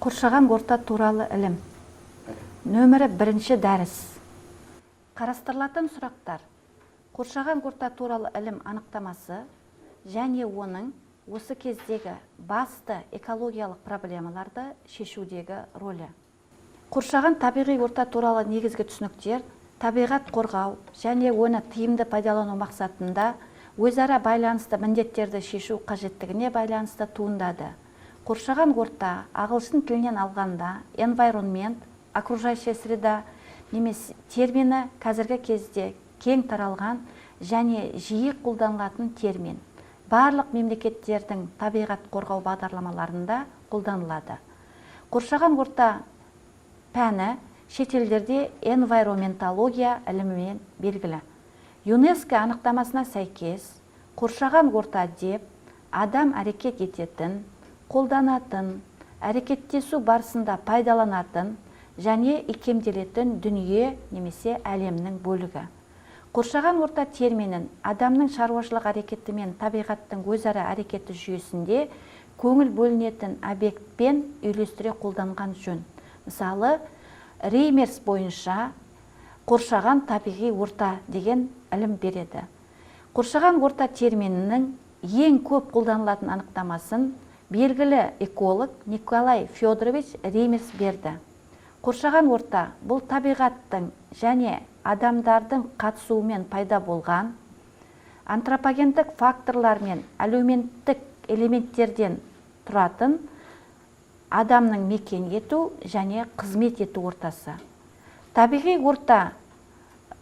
Қоршаған орта туралы ілім. Нөмірі 1 дәріс. Қарастырылатын сұрақтар. Қоршаған орта туралы ілім анықтамасы және оның осы кездегі басты экологиялық проблемаларды шешудегі рөлі. Қоршаған табиғи орта туралы негізгі түсініктер табиғат қорғау және оны тиімді пайдалану мақсатында өзара байланысты міндеттерді шешу қажеттігіне байланысты туындады. Қоршаған орта ағылшын тілінен алғанда environment, окружающая среда немесе термині қазіргі кезде кең таралған және жиі қолданылатын термин. Барлық мемлекеттердің табиғат қорғау бағдарламаларында қолданылады. Қоршаған орта пәні шетелдерде environmentология ілімімен белгілі. ЮНЕСКО анықтамасына сәйкес, қоршаған орта деп адам әрекет ететін, қолданатын, әрекеттесу барысында пайдаланатын және икемделетін дүние немесе әлемнің бөлігі. Қоршаған орта терминін адамның шаруашылық әрекеті мен табиғаттың өзара әрекеті жүйесінде көңіл бөлінетін объектпен үйлестіре қолданған жөн. Мысалы, Реймерс бойынша қоршаған табиғи орта деген ілім береді. Қоршаған орта терминінің ең көп қолданылатын анықтамасын белгілі эколог Николай Федорович Реймерс берді. Қоршаған орта бұл табиғаттың және адамдардың қатысуымен пайда болған антропогендік факторлар мен әлеуметтік элементтерден тұратын адамның мекен ету және қызмет ету ортасы. Табиғи орта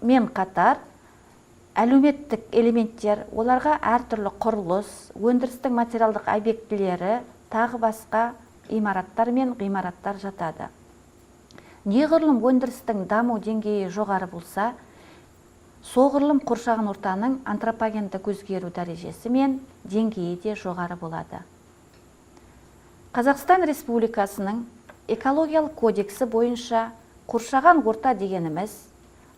мен қатар әлеуметтік элементтер, оларға әртүрлі құрылыс, өндірістің материалдық объектілері, тағы басқа имараттар мен ғимараттар жатады. Неғұрлым өндірістің даму деңгейі жоғары болса, соғұрлым қоршаған ортаның антропогендік өзгеру дәрежесі мен деңгейі де жоғары болады. Қазақстан Республикасының экологиялық кодексі бойынша қоршаған орта дегеніміз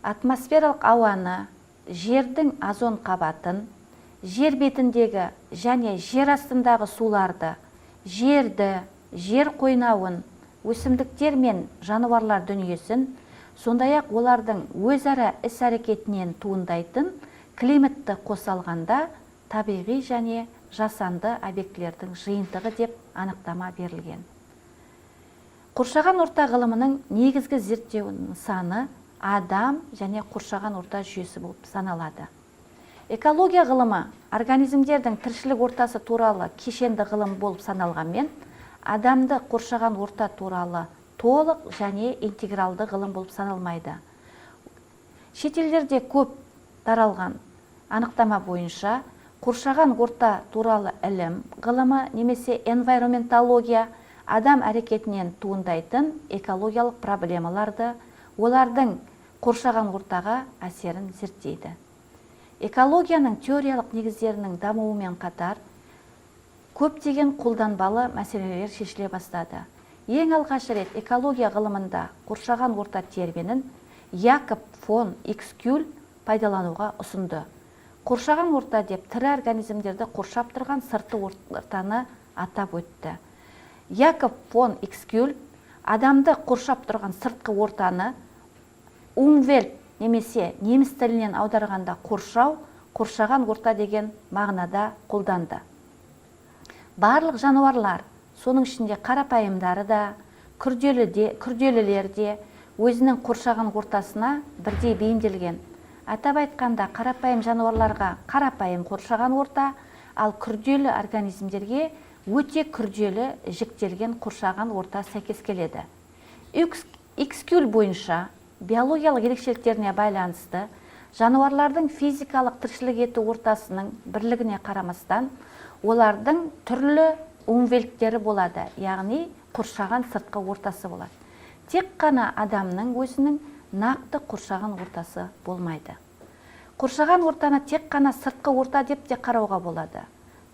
атмосфералық ауаны, жердің озон қабатын, жер бетіндегі және жер астындағы суларды, жерді, жер қойнауын, өсімдіктер мен жануарлар дүниесін, сондай-ақ олардың өзара іс-әрекетінен туындайтын климатты қоса алғанда табиғи және жасанды объектілердің жиынтығы деп анықтама берілген. Қоршаған орта ғылымының негізгі зерттеу нысаны адам және қоршаған орта жүйесі болып саналады. Экология ғылымы организмдердің тіршілік ортасы туралы кешенді ғылым болып саналғанмен, адамды қоршаған орта туралы толық және интегралды ғылым болып саналмайды. Шетелдерде көп таралған анықтама бойынша қоршаған орта туралы ілім ғылымы немесе environmentология адам әрекетінен туындайтын экологиялық проблемаларды, олардың қоршаған ортаға әсерін зерттейді. Экологияның теориялық негіздерінің дамуымен қатар көптеген қолданбалы мәселелер шешіле бастады. Ең алғаш рет экология ғылымында қоршаған орта терминін Якоб фон Икскюль пайдалануға ұсынды. Қоршаған орта деп тірі организмдерді қоршап тұрған сыртқы ортаны атап өтті. Якоб фон Икскюль адамды қоршап тұрған сыртқы ортаны Умвельт немесе неміс тілінен аударғанда қоршау, қоршаған орта деген мағынада қолданды. Барлық жануарлар, соның ішінде қарапайымдары да, күрделілер де өзінің қоршаған ортасына бірдей бейімделген. Атап айтқанда қарапайым жануарларға қарапайым қоршаған орта, ал күрделі организмдерге өте күрделі жіктелген қоршаған орта сәйкес келеді. Икскюль бойынша биологиялық ерекшеліктеріне байланысты жануарлардың физикалық тіршілік ету ортасының бірлігіне қарамастан олардың түрлі умвельттері болады, яғни қоршаған сыртқы ортасы болады. Тек қана адамның өзінің нақты қоршаған ортасы болмайды. Қоршаған ортаны тек қана сыртқы орта деп те қарауға болады.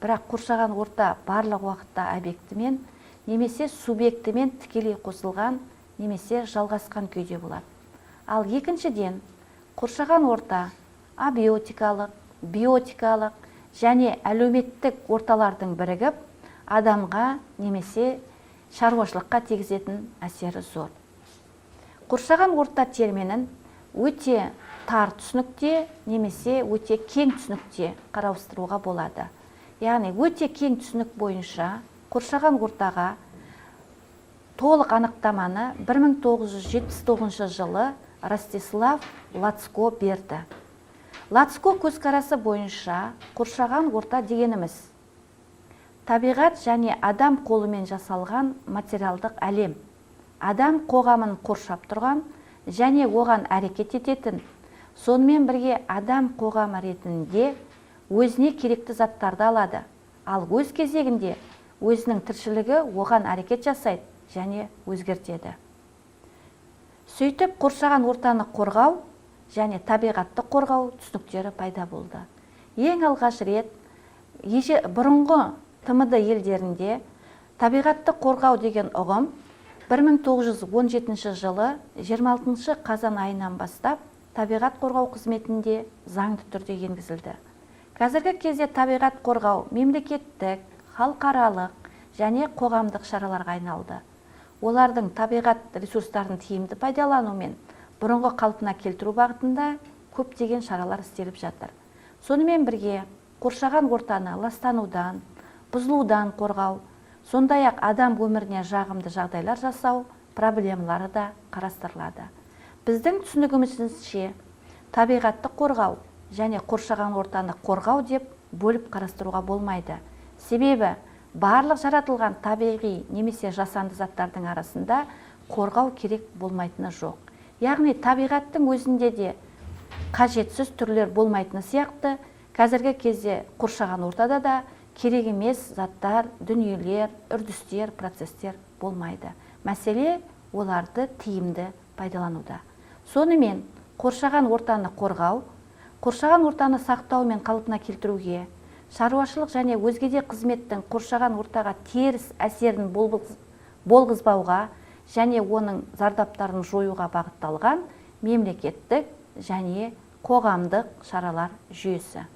Бірақ қоршаған орта барлық уақытта объектімен немесе субъектімен тікелей қосылған немесе жалғасқан күйде болады. Ал екіншіден, қоршаған орта абиотикалық, биотикалық және әлеуметтік орталардың бірігіп, адамға немесе шаруашылыққа тигізетін әсері зор. Қоршаған орта терминін өте тар түсінікте немесе өте кең түсінікте қарастыруға болады. Яғни өте кең түсінік бойынша қоршаған ортаға толық анықтаманы 1979 жылы Ростислав Лацко берді. Лацко көзқарасы бойынша қоршаған орта дегеніміз табиғат және адам қолымен жасалған материалдық әлем, адам қоғамын қоршап тұрған және оған әрекет ететін, сонымен бірге адам қоғамы ретінде өзіне керекті заттарды алады, ал өз кезегінде өзінің тіршілігі оған әрекет жасайды және өзгертеді. Сөйтіп, қоршаған ортаны қорғау және табиғатты қорғау түсініктері пайда болды. Ең алғаш рет бұрынғы ТМД елдерінде табиғатты қорғау деген ұғым 1917 жылы 26 қазан айынан бастап табиғат қорғау қызметінде заңды түрде енгізілді. Қазіргі кезде табиғат қорғау мемлекеттік, халықаралық және қоғамдық шараларға айналды. Олардың табиғат ресурстарын тиімді пайдалану мен бұрынғы қалпына келтіру бағытында көптеген шаралар істеліп жатыр. Сонымен бірге қоршаған ортаны ластанудан, бұзылудан қорғау, сондай-ақ адам өміріне жағымды жағдайлар жасау проблемалары да қарастырылады. Біздің түсінігімізше табиғатты қорғау және қоршаған ортаны қорғау деп бөліп қарастыруға болмайды. Себебі барлық жаратылған табиғи немесе жасанды заттардың арасында қорғау керек болмайтыны жоқ. Яғни табиғаттың өзінде де қажетсіз түрлер болмайтыны сияқты, қазіргі кезде қоршаған ортада да керек емес заттар, дүниелер, үрдістер, процестер болмайды. Мәселе оларды тиімді пайдалануда. Сонымен қоршаған ортаны қорғау, қоршаған ортаны сақтау мен қалпына келтіруге, шаруашылық және өзге де қызметтің қоршаған ортаға теріс әсерін болғызбауға және оның зардаптарын жоюға бағытталған мемлекеттік және қоғамдық шаралар жүйесі.